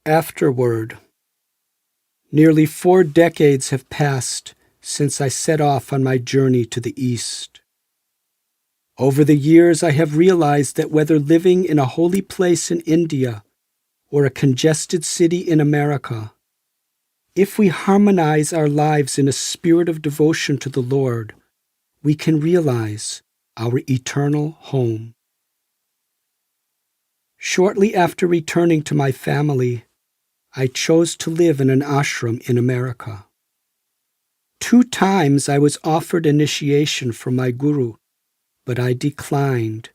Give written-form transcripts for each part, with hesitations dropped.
Afterword. Nearly 4 decades have passed since I set off on my journey to the East. Over the years, I have realized that whether living in a holy place in India or a congested city in America, if we harmonize our lives in a spirit of devotion to the Lord, we can realize our eternal home. Shortly after returning to my family, I chose to live in an ashram in America. 2 times I was offered initiation from my guru, but I declined,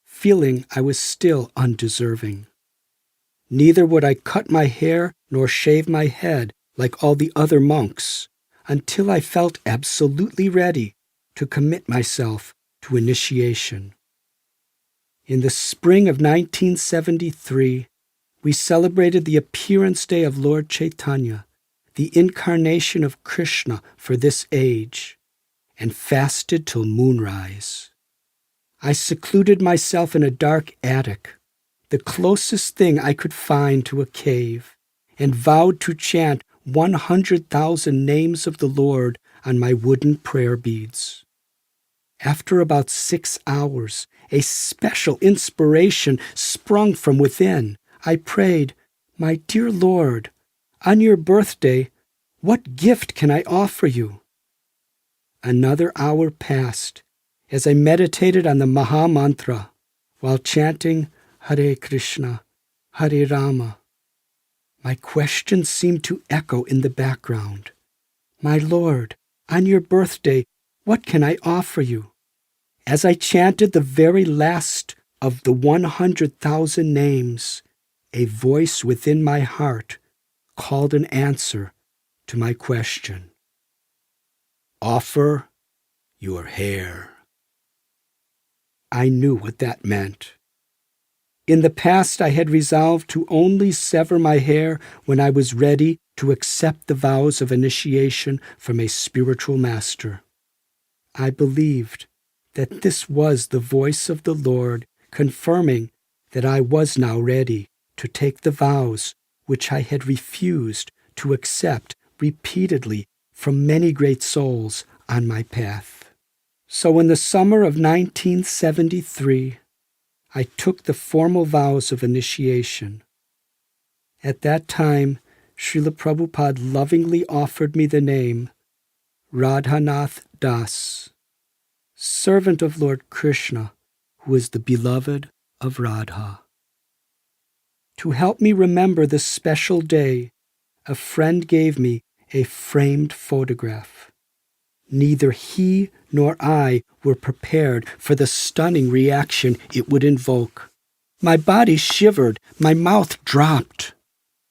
feeling I was still undeserving. Neither would I cut my hair nor shave my head like all the other monks until I felt absolutely ready to commit myself to initiation. In the spring of 1973, we celebrated the appearance day of Lord Chaitanya, the incarnation of Krishna for this age, and fasted till moonrise. I secluded myself in a dark attic, the closest thing I could find to a cave, and vowed to chant 100,000 names of the Lord on my wooden prayer beads. After about 6 hours, a special inspiration sprung from within. I prayed, "My dear Lord, on your birthday, what gift can I offer you?" Another hour passed as I meditated on the Maha Mantra while chanting Hare Krishna, Hare Rama. My question seemed to echo in the background. "My Lord, on your birthday, what can I offer you?" As I chanted the very last of the 100,000 names, a voice within my heart called an answer to my question. "Offer your hair." I knew what that meant. In the past, I had resolved to only sever my hair when I was ready to accept the vows of initiation from a spiritual master. I believed that this was the voice of the Lord confirming that I was now ready to take the vows which I had refused to accept repeatedly from many great souls on my path. So in the summer of 1973, I took the formal vows of initiation. At that time, Srila Prabhupada lovingly offered me the name Radhanath Das, servant of Lord Krishna, who is the beloved of Radha. To help me remember this special day, a friend gave me a framed photograph. Neither he nor I were prepared for the stunning reaction it would invoke. My body shivered, my mouth dropped.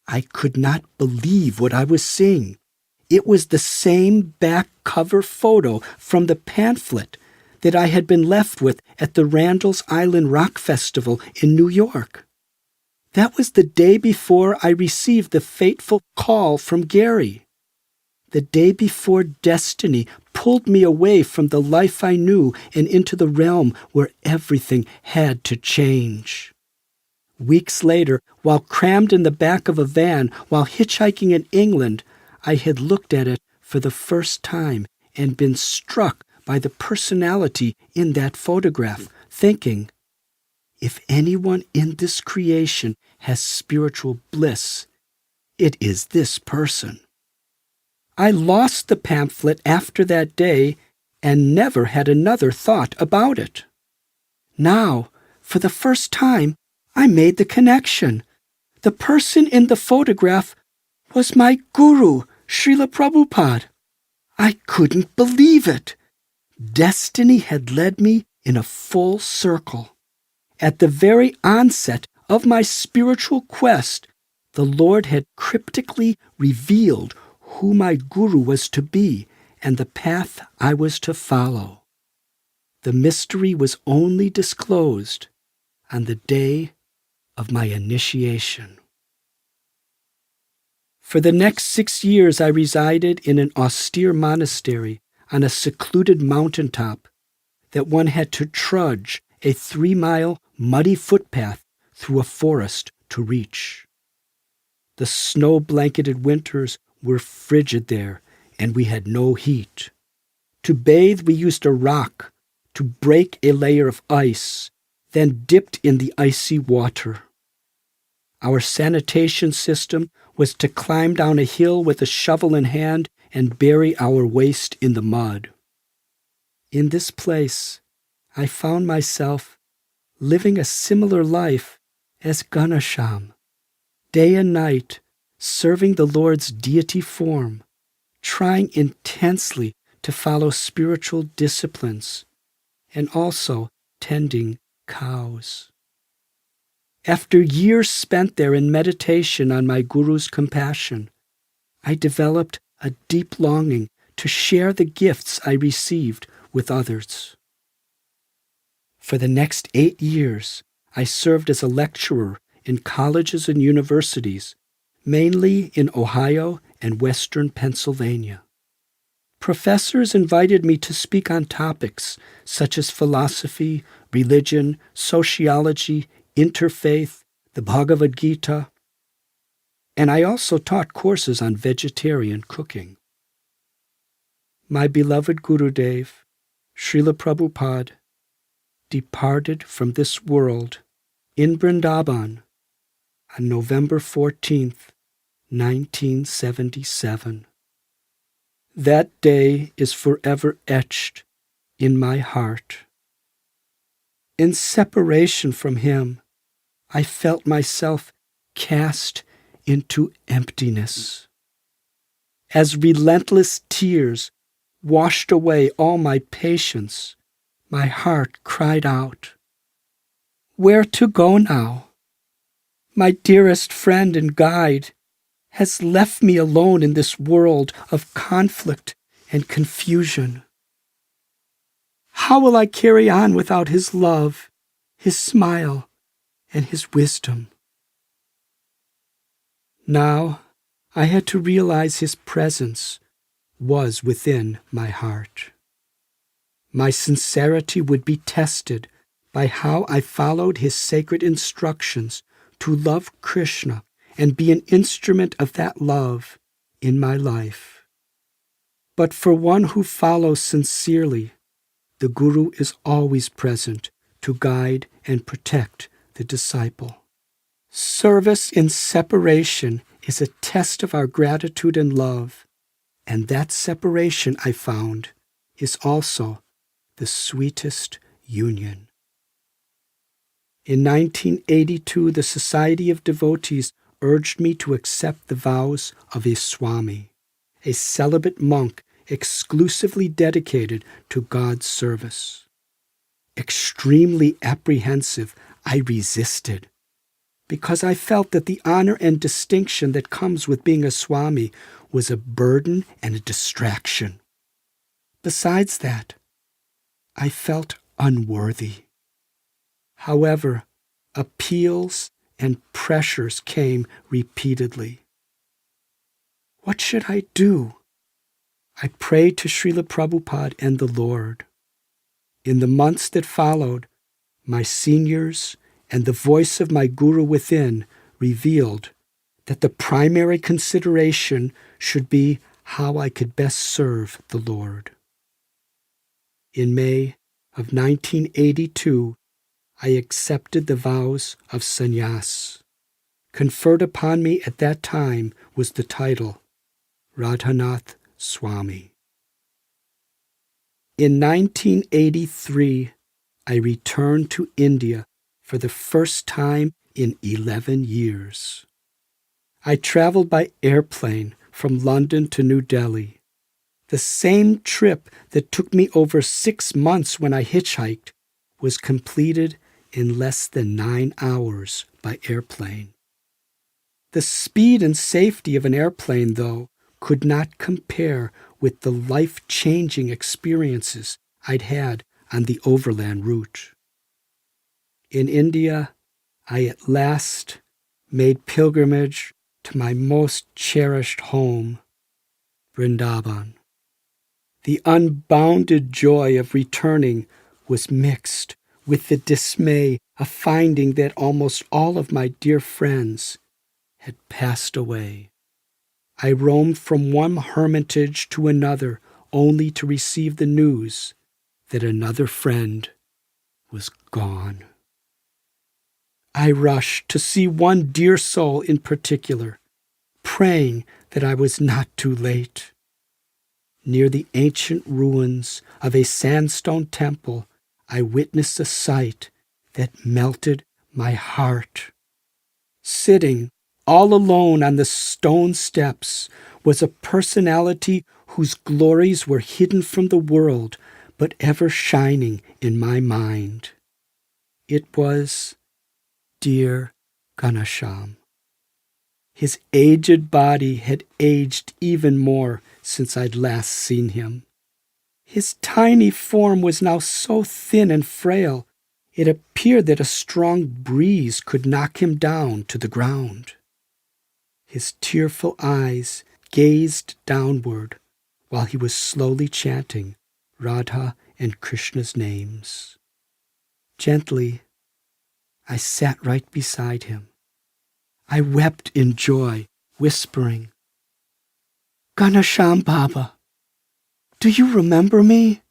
I could not believe what I was seeing. It was the same back cover photo from the pamphlet that I had been left with at the Randall's Island Rock Festival in New York. That was the day before I received the fateful call from Gary. The day before destiny pulled me away from the life I knew and into the realm where everything had to change. Weeks later, while crammed in the back of a van while hitchhiking in England, I had looked at it for the first time and been struck by the personality in that photograph, thinking, if anyone in this creation has spiritual bliss, it is this person. I lost the pamphlet after that day and never had another thought about it. Now, for the first time, I made the connection. The person in the photograph was my guru, Srila Prabhupada. I couldn't believe it. Destiny had led me in a full circle. At the very onset of my spiritual quest, the Lord had cryptically revealed who my guru was to be and the path I was to follow. The mystery was only disclosed on the day of my initiation. For the next 6 years, I resided in an austere monastery on a secluded mountaintop that one had to trudge a 3-mile muddy footpath through a forest to reach. The snow-blanketed winters were frigid there, and we had no heat. To bathe, we used a rock to break a layer of ice, then dipped in the icy water. Our sanitation system was to climb down a hill with a shovel in hand and bury our waste in the mud. In this place, I found myself living a similar life as Ganesham, day and night, serving the Lord's deity form, trying intensely to follow spiritual disciplines, and also tending cows. After years spent there in meditation on my Guru's compassion, I developed a deep longing to share the gifts I received with others. For the next 8 years, I served as a lecturer in colleges and universities, mainly in Ohio and Western Pennsylvania. Professors invited me to speak on topics such as philosophy, religion, sociology, interfaith, the Bhagavad Gita, and I also taught courses on vegetarian cooking. My beloved Gurudev, Srila Prabhupada, departed from this world in Vrindavan on November 14th, 1977. That day is forever etched in my heart. In separation from him, I felt myself cast into emptiness. As relentless tears washed away all my patience, my heart cried out, "Where to go now? My dearest friend and guide has left me alone in this world of conflict and confusion. How will I carry on without his love, his smile, and his wisdom?" Now I had to realize his presence was within my heart. My sincerity would be tested by how I followed his sacred instructions to love Krishna and be an instrument of that love in my life. But for one who follows sincerely, the Guru is always present to guide and protect the disciple. Service in separation is a test of our gratitude and love, and that separation, I found, is also the sweetest union. In 1982, the Society of Devotees urged me to accept the vows of a Swami, a celibate monk exclusively dedicated to God's service. Extremely apprehensive, I resisted, because I felt that the honor and distinction that comes with being a Swami was a burden and a distraction. Besides that, I felt unworthy. However, appeals and pressures came repeatedly. What should I do? I prayed to Srila Prabhupada and the Lord. In the months that followed, my seniors and the voice of my Guru within revealed that the primary consideration should be how I could best serve the Lord. In May of 1982, I accepted the vows of sannyas. Conferred upon me at that time was the title Radhanath Swami. In 1983, I returned to India for the first time in 11 years. I traveled by airplane from London to New Delhi. The same trip that took me over 6 months when I hitchhiked was completed in less than 9 hours by airplane. The speed and safety of an airplane, though, could not compare with the life-changing experiences I'd had on the overland route. In India, I at last made pilgrimage to my most cherished home, Vrindavan. The unbounded joy of returning was mixed with the dismay of finding that almost all of my dear friends, had passed away. I roamed from one hermitage to another only to receive the news that another friend was gone. I rushed to see one dear soul in particular, praying that I was not too late. Near the ancient ruins of a sandstone temple, I witnessed a sight that melted my heart. Sitting all alone on the stone steps was a personality whose glories were hidden from the world, but ever shining in my mind. It was dear Ganesham. His aged body had aged even more since I'd last seen him. His tiny form was now so thin and frail, it appeared that a strong breeze could knock him down to the ground. His tearful eyes gazed downward while he was slowly chanting Radha and Krishna's names. Gently, I sat right beside him. I wept in joy, whispering, "Ganesham Baba, do you remember me?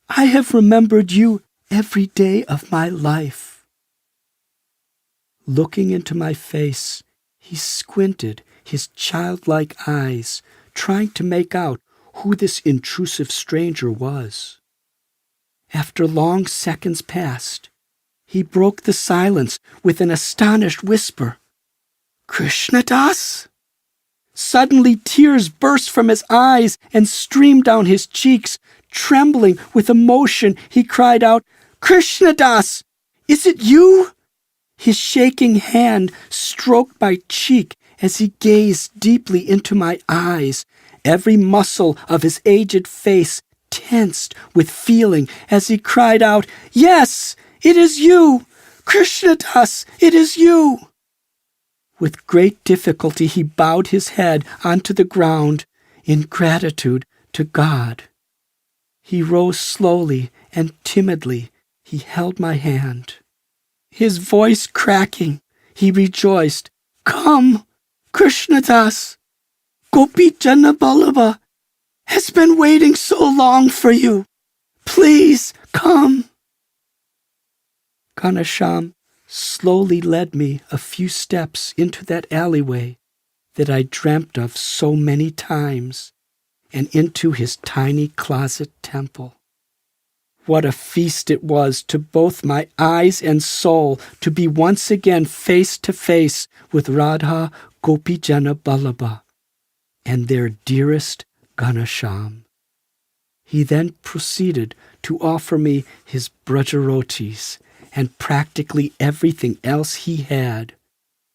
I have remembered you every day of my life." Looking into my face, he squinted his childlike eyes, trying to make out who this intrusive stranger was. After long seconds passed, he broke the silence with an astonished whisper, "Krishnadas?" Suddenly tears burst from his eyes and streamed down his cheeks. Trembling with emotion, he cried out, "Krishnadas, is it you?" His shaking hand stroked my cheek as he gazed deeply into my eyes. Every muscle of his aged face tensed with feeling as he cried out, "Yes, it is you! Krishnadas, it is you!" With great difficulty he bowed his head onto the ground in gratitude to God. He rose slowly and timidly. He held my hand. His voice cracking, he rejoiced, "Come, Krishnadas! Gopi Janaballabha has been waiting so long for you. Please come." Ganesham slowly led me a few steps into that alleyway that I dreamt of so many times, and into his tiny closet temple. What a feast it was to both my eyes and soul to be once again face to face with Radha Gopijana Ballabha and their dearest Ganesham. He then proceeded to offer me his brajarotis and practically everything else he had.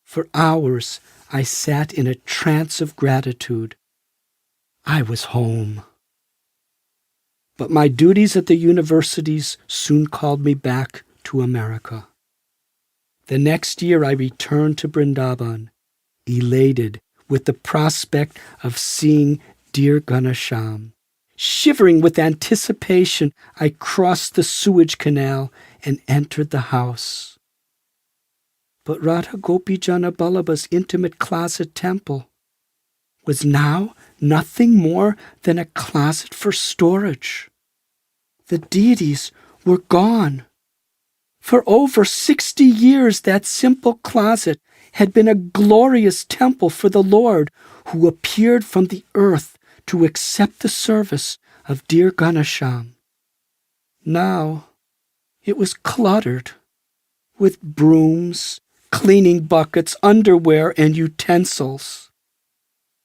For hours I sat in a trance of gratitude. I was home. But my duties at the universities soon called me back to America. The next year I returned to Vrindavan, elated with the prospect of seeing dear Ganesham. Shivering with anticipation, I crossed the sewage canal and entered the house. But Radha Gopijana Ballabha's intimate closet temple was now nothing more than a closet for storage. The deities were gone. For over 60 years, that simple closet had been a glorious temple for the Lord, who appeared from the earth to accept the service of dear Ganesham. Now it was cluttered with brooms, cleaning buckets, underwear, and utensils.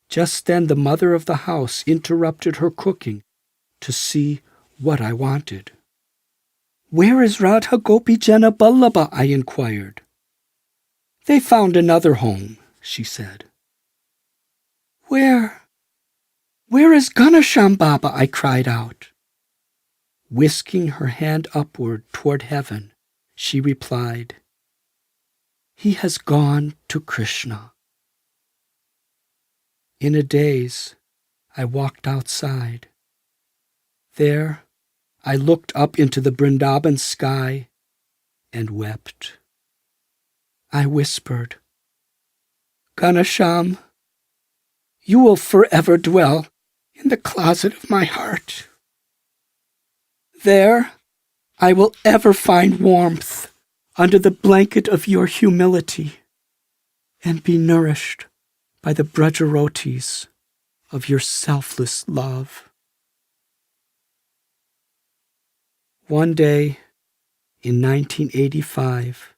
Just then the mother of the house interrupted her cooking to see what I wanted. "Where is Radha Gopijana Ballabha?" I inquired. "They found another home," she said. Where is Ganesham Baba?" I cried out. Whisking her hand upward toward heaven, she replied, "He has gone to Krishna." In a daze, I walked outside. There, I looked up into the Vrindavan sky and wept. I whispered, Ganesham, you will forever dwell in the closet of my heart. There I will ever find warmth under the blanket of your humility and be nourished by the brajarotis of your selfless love. One day in 1985,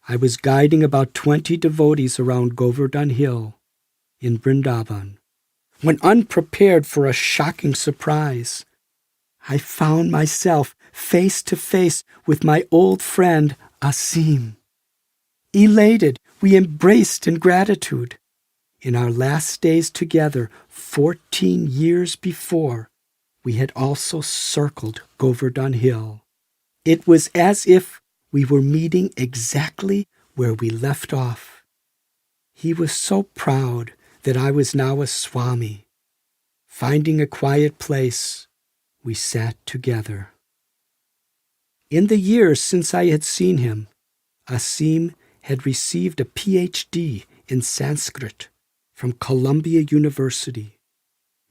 I was guiding about 20 devotees around Govardhan Hill in Vrindavan, when unprepared for a shocking surprise, I found myself face to face with my old friend Asim. Elated, we embraced in gratitude. In our last days together, 14 years before, we had also circled Govardhan Hill. It was as if we were meeting exactly where we left off. He was so proud that I was now a Swami. Finding a quiet place, we sat together. In the years since I had seen him, Asim had received a PhD in Sanskrit from Columbia University.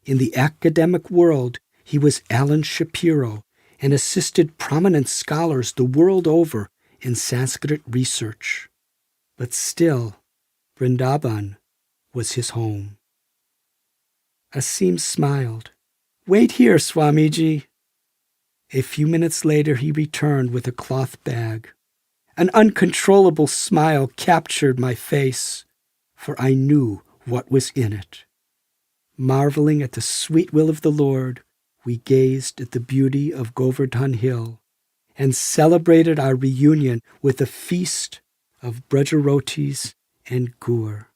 In the academic world, he was Alan Shapiro and assisted prominent scholars the world over in Sanskrit research. But still, Vrindavan was his home. Asim smiled. "Wait here, Swamiji." A few minutes later he returned with a cloth bag. An uncontrollable smile captured my face, for I knew what was in it. Marveling at the sweet will of the Lord, we gazed at the beauty of Govardhan Hill and celebrated our reunion with a feast of brajarotis and gur.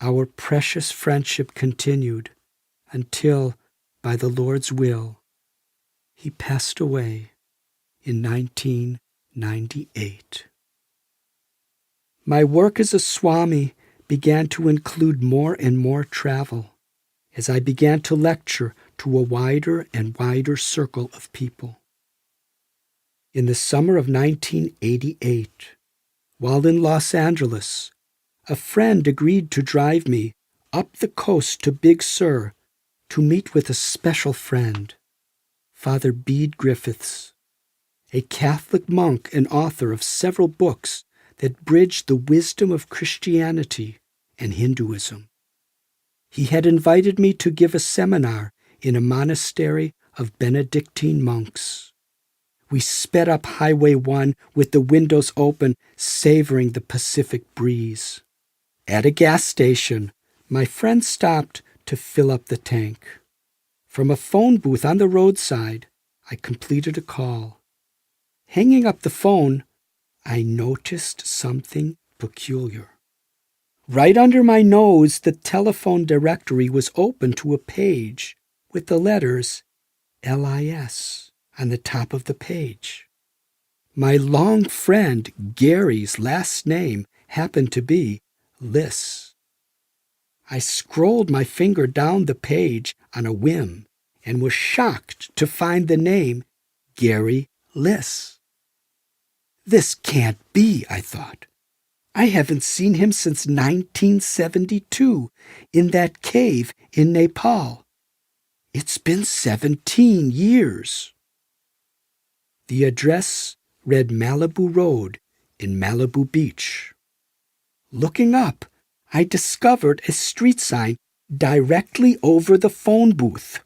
Our precious friendship continued until, by the Lord's will, he passed away in 1998. My work as a Swami began to include more and more travel as I began to lecture to a wider and wider circle of people. In the summer of 1988, while in Los Angeles, a friend agreed to drive me up the coast to Big Sur to meet with a special friend, Father Bede Griffiths, a Catholic monk and author of several books that bridge the wisdom of Christianity and Hinduism. He had invited me to give a seminar in a monastery of Benedictine monks. We sped up Highway 1 with the windows open, savoring the Pacific breeze. At a gas station, my friend stopped to fill up the tank. From a phone booth on the roadside, I completed a call. Hanging up the phone, I noticed something peculiar. Right under my nose, the telephone directory was open to a page with the letters LIS on the top of the page. My long friend Gary's last name happened to be Liss. I scrolled my finger down the page on a whim and was shocked to find the name Gary Liss. This can't be, I thought. I haven't seen him since 1972 in that cave in Nepal. It's been 17 years. The address read Malibu Road in Malibu Beach. Looking up, I discovered a street sign directly over the phone booth.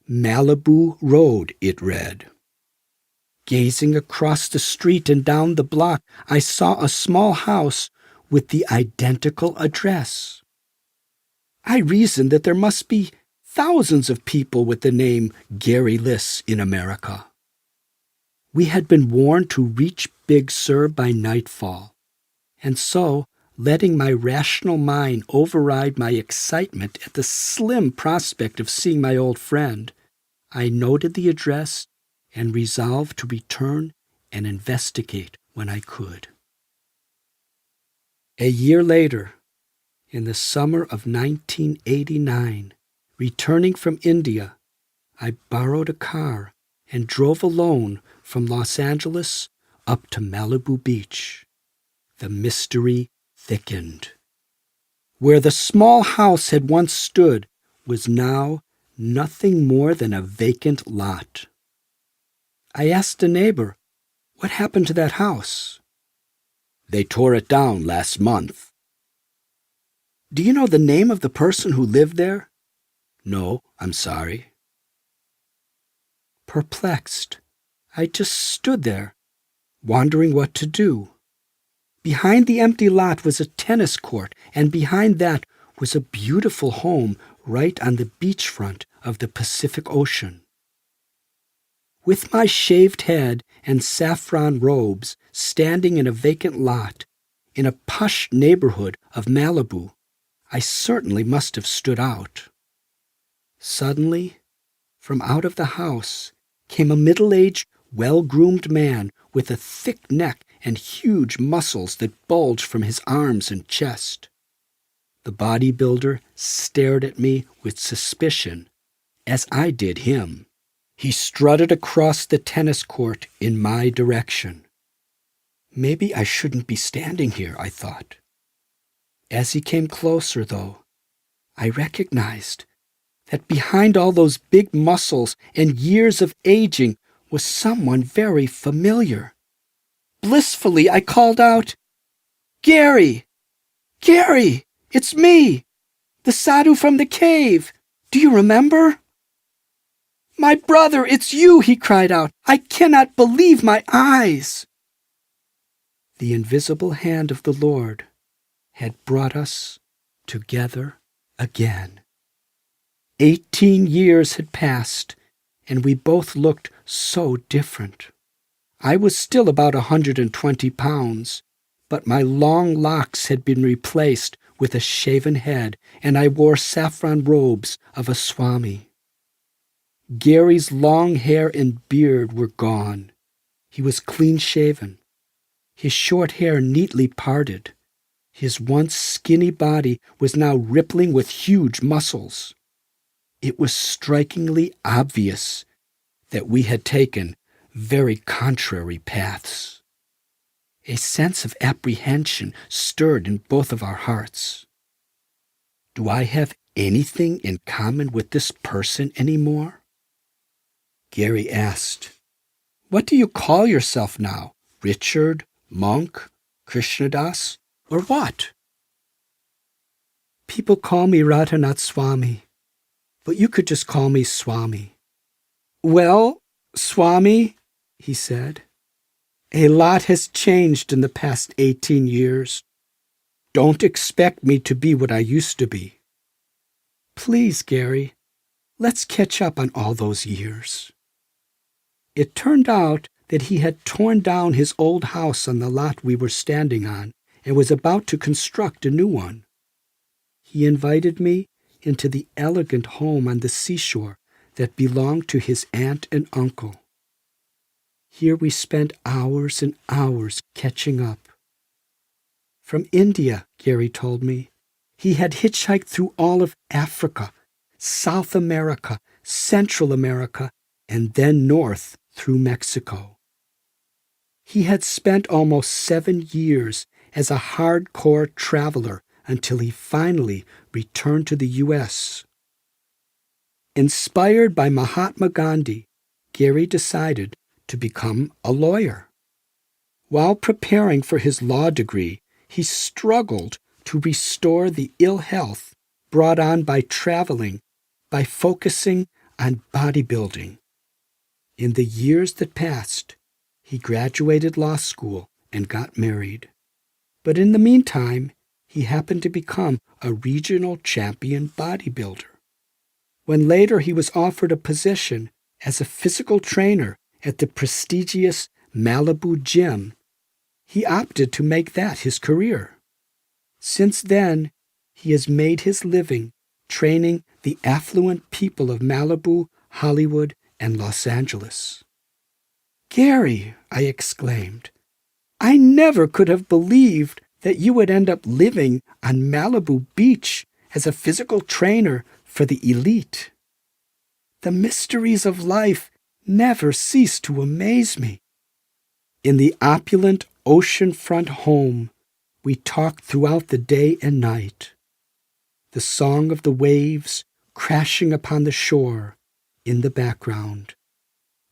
Malibu Road, it read. Gazing across the street and down the block, I saw a small house with the identical address. I reasoned that there must be thousands of people with the name Gary Liss in America. We had been warned to reach Big Sur by nightfall, and so, letting my rational mind override my excitement at the slim prospect of seeing my old friend, I noted the address and resolved to return and investigate when I could. A year later, in the summer of 1989, returning from India, I borrowed a car and drove alone from Los Angeles up to Malibu Beach. The mystery thickened. Where the small house had once stood was now nothing more than a vacant lot. I asked a neighbor, "What happened to that house?" "They tore it down last month." "Do you know the name of the person who lived there?" "No, I'm sorry." Perplexed, I just stood there, wondering what to do. Behind the empty lot was a tennis court, and behind that was a beautiful home right on the beachfront of the Pacific Ocean. With my shaved head and saffron robes standing in a vacant lot in a posh neighborhood of Malibu, I certainly must have stood out. Suddenly, from out of the house came a middle-aged, well-groomed man with a thick neck and huge muscles that bulged from his arms and chest. The bodybuilder stared at me with suspicion, as I did him. He strutted across the tennis court in my direction. Maybe I shouldn't be standing here, I thought. As he came closer, though, I recognized that behind all those big muscles and years of aging was someone very familiar. Blissfully, I called out, "Gary! Gary! It's me! The sadhu from the cave! Do you remember?" "My brother, it's you!" he cried out. "I cannot believe my eyes!" The invisible hand of the Lord had brought us together again. 18 years had passed, and we both looked so different. I was still about 120 pounds, but my long locks had been replaced with a shaven head, and I wore saffron robes of a Swami. Gary's long hair and beard were gone. He was clean-shaven, his short hair neatly parted. His once skinny body was now rippling with huge muscles. It was strikingly obvious that we had taken very contrary paths. A sense of apprehension stirred in both of our hearts. Do I have anything in common with this person anymore? Gary asked, "What do you call yourself now? Richard, Monk, Krishnadas, or what?" "People call me Radhanath Swami, but you could just call me Swami." "Well, Swami," he said, "a lot has changed in the past 18 years. Don't expect me to be what I used to be. Please, Gary, let's catch up on all those years." It turned out that he had torn down his old house on the lot we were standing on and was about to construct a new one. He invited me into the elegant home on the seashore that belonged to his aunt and uncle. Here we spent hours and hours catching up. From India, Gary told me, he had hitchhiked through all of Africa, South America, Central America, and then north through Mexico. He had spent almost 7 years as a hardcore traveler until he finally returned to the U.S. Inspired by Mahatma Gandhi, Gary decided to become a lawyer. While preparing for his law degree, he struggled to restore the ill health brought on by traveling by focusing on bodybuilding. In the years that passed, he graduated law school and got married. But in the meantime, he happened to become a regional champion bodybuilder. When later he was offered a position as a physical trainer at the prestigious Malibu gym, he opted to make that his career. Since then, he has made his living training the affluent people of Malibu, Hollywood, and Los Angeles. "Gary," I exclaimed, "I never could have believed that you would end up living on Malibu Beach as a physical trainer for the elite. The mysteries of life never cease to amaze me." In the opulent oceanfront home, we talked throughout the day and night. the song of the waves crashing upon the shore in the background.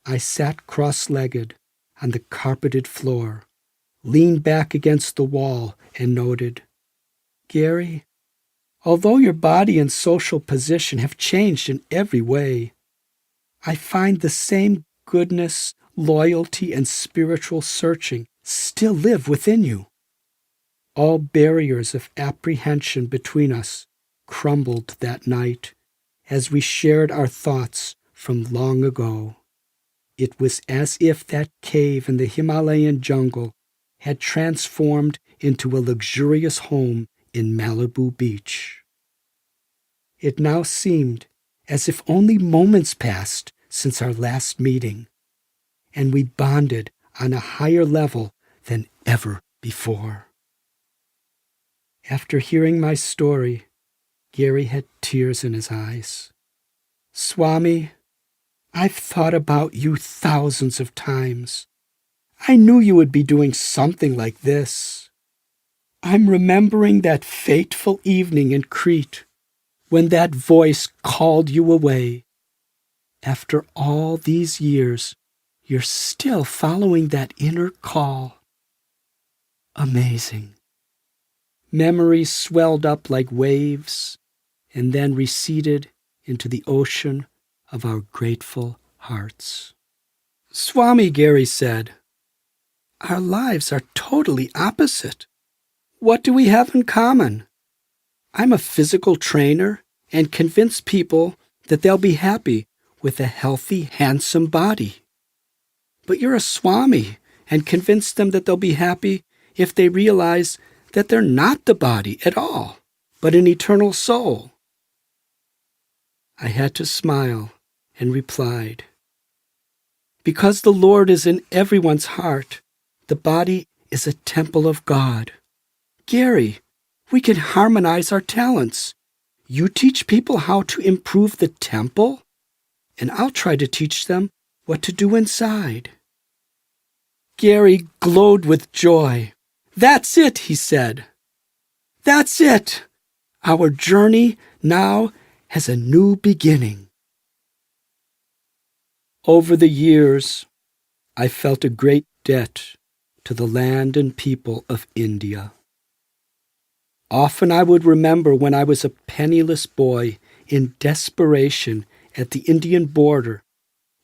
I sat cross-legged on the carpeted floor, leaned back against the wall, and noted, "Gary, although your body and social position have changed in every way, I find the same goodness, loyalty, and spiritual searching still live within you." All barriers of apprehension between us crumbled that night as we shared our thoughts from long ago. It was as if that cave in the Himalayan jungle had transformed into a luxurious home in Malibu Beach. It now seemed as if only moments passed since our last meeting, and we bonded on a higher level than ever before. After hearing my story, Gary had tears in his eyes. "Swami, I've thought about you thousands of times. I knew you would be doing something like this. I'm remembering that fateful evening in Crete when that voice called you away. After all these years, you're still following that inner call. Amazing." Memories swelled up like waves and then receded into the ocean of our grateful hearts. "Swami," Gary said, "our lives are totally opposite. What do we have in common? I'm a physical trainer and convince people that they'll be happy with a healthy, handsome body. But you're a Swami and convince them that they'll be happy if they realize that they're not the body at all, but an eternal soul." I had to smile and replied, "Because the Lord is in everyone's heart, the body is a temple of God. Gary, we can harmonize our talents. You teach people how to improve the temple, and I'll try to teach them what to do inside." Gary glowed with joy. "That's it," he said. "That's it. Our journey now has a new beginning." Over the years, I felt a great debt to the land and people of India. Often I would remember when I was a penniless boy in desperation at the Indian border,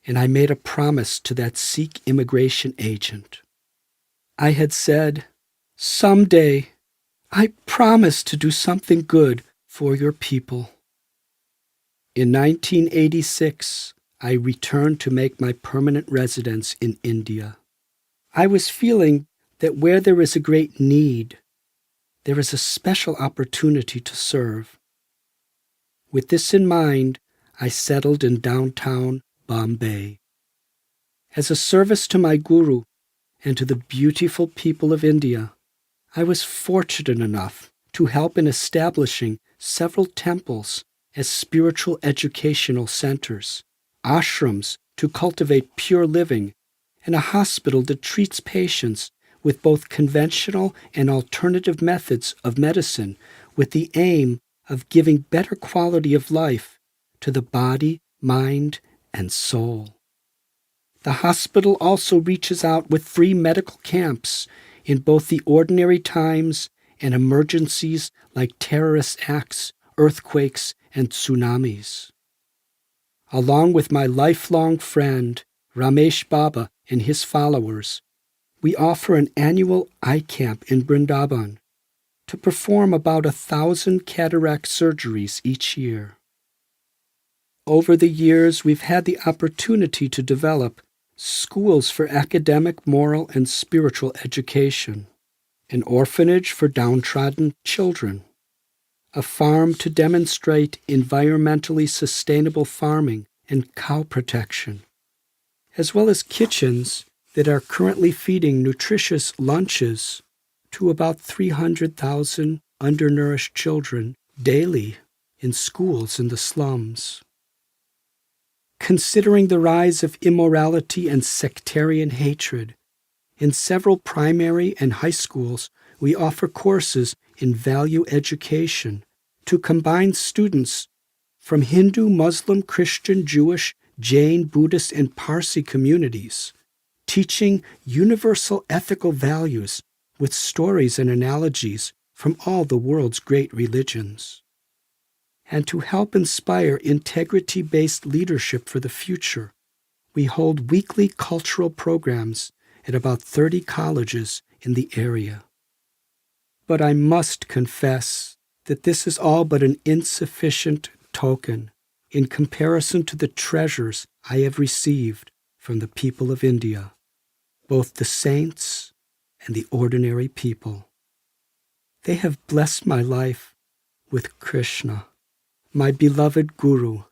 and I made a promise to that Sikh immigration agent. I had said, "Someday, I promise to do something good for your people." In 1986, I returned to make my permanent residence in India. I was feeling that where there is a great need, there is a special opportunity to serve. With this in mind, I settled in downtown Bombay. As a service to my guru and to the beautiful people of India, I was fortunate enough to help in establishing several temples as spiritual educational centers, ashrams to cultivate pure living, and a hospital that treats patients with both conventional and alternative methods of medicine with the aim of giving better quality of life to the body, mind, and soul. The hospital also reaches out with free medical camps in both the ordinary times and emergencies like terrorist acts, earthquakes, and tsunamis. Along with my lifelong friend, Ramesh Baba, and his followers, we offer an annual eye camp in Vrindavan to perform about 1,000 cataract surgeries each year. Over the years, we've had the opportunity to develop schools for academic, moral, and spiritual education, an orphanage for downtrodden children, a farm to demonstrate environmentally sustainable farming and cow protection, as well as kitchens that are currently feeding nutritious lunches to about 300,000 undernourished children daily in schools in the slums. Considering the rise of immorality and sectarian hatred, in several primary and high schools we offer courses in value education to combine students from Hindu, Muslim, Christian, Jewish, Jain, Buddhist, and Parsi communities, teaching universal ethical values with stories and analogies from all the world's great religions. And to help inspire integrity-based leadership for the future, we hold weekly cultural programs at about 30 colleges in the area. But I must confess that this is all but an insufficient token in comparison to the treasures I have received from the people of India, both the saints and the ordinary people. They have blessed my life with Krishna, my beloved Guru,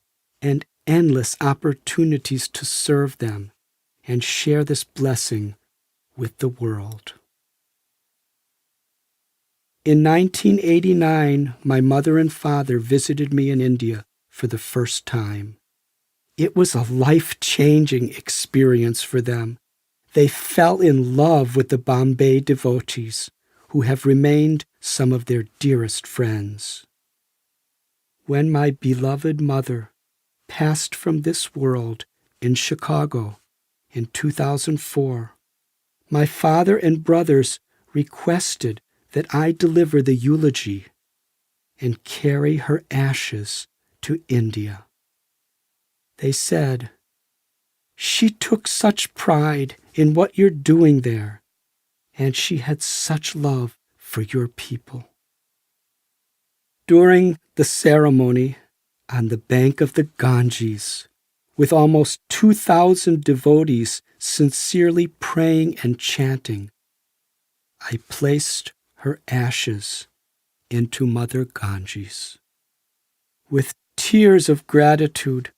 and endless opportunities to serve them and share this blessing with the world. In 1989, my mother and father visited me in India for the first time. It was a life-changing experience for them. They fell in love with the Bombay devotees, who have remained some of their dearest friends. When my beloved mother passed from this world in Chicago in 2004, my father and brothers requested that I deliver the eulogy and carry her ashes to India. They said, "She took such pride in what you're doing there, and she had such love for your people." During the ceremony on the bank of the Ganges, with almost 2,000 devotees sincerely praying and chanting, I placed her ashes into Mother Ganges. With tears of gratitude,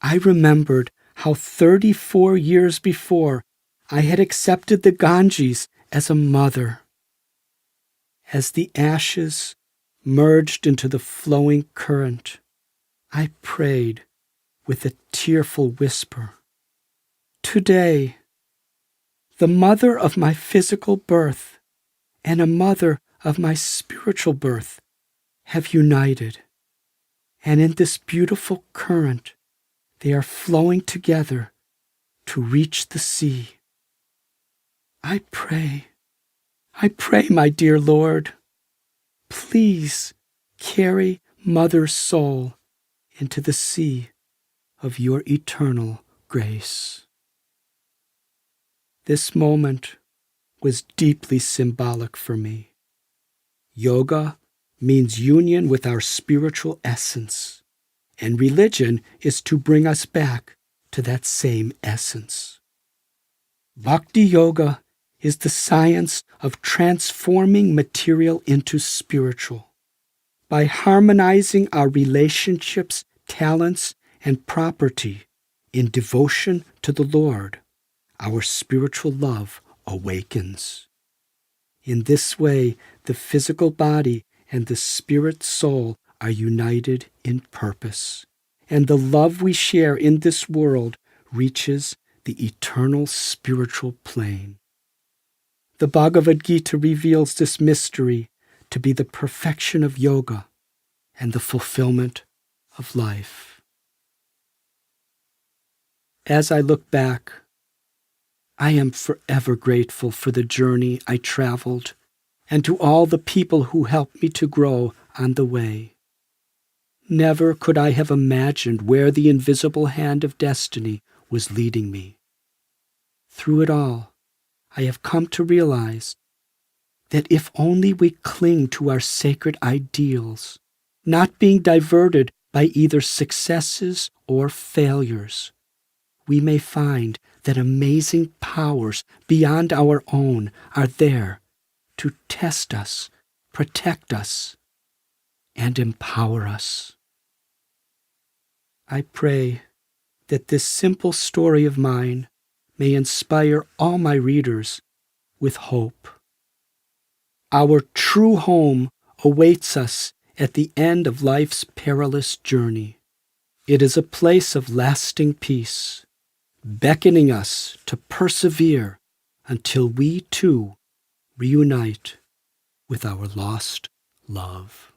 I remembered how 34 years before I had accepted the Ganges as a mother. As the ashes merged into the flowing current, I prayed with a tearful whisper, "Today, the mother of my physical birth and a mother of my spiritual birth have united, and in this beautiful current they are flowing together to reach the sea. I pray, my dear Lord, please carry Mother's soul into the sea of your eternal grace." This moment was deeply symbolic for me. Yoga means union with our spiritual essence, and religion is to bring us back to that same essence. Bhakti Yoga is the science of transforming material into spiritual. By harmonizing our relationships, talents, and property in devotion to the Lord, our spiritual love awakens. In this way, the physical body and the spirit soul are united in purpose, and the love we share in this world reaches the eternal spiritual plane. The Bhagavad Gita reveals this mystery to be the perfection of yoga and the fulfillment of life. As I look back, I am forever grateful for the journey I traveled and to all the people who helped me to grow on the way. Never could I have imagined where the invisible hand of destiny was leading me. Through it all, I have come to realize that if only we cling to our sacred ideals, not being diverted by either successes or failures, we may find that amazing powers beyond our own are there to test us, protect us, and empower us. I pray that this simple story of mine may inspire all my readers with hope. Our true home awaits us at the end of life's perilous journey. It is a place of lasting peace, beckoning us to persevere until we too reunite with our lost love.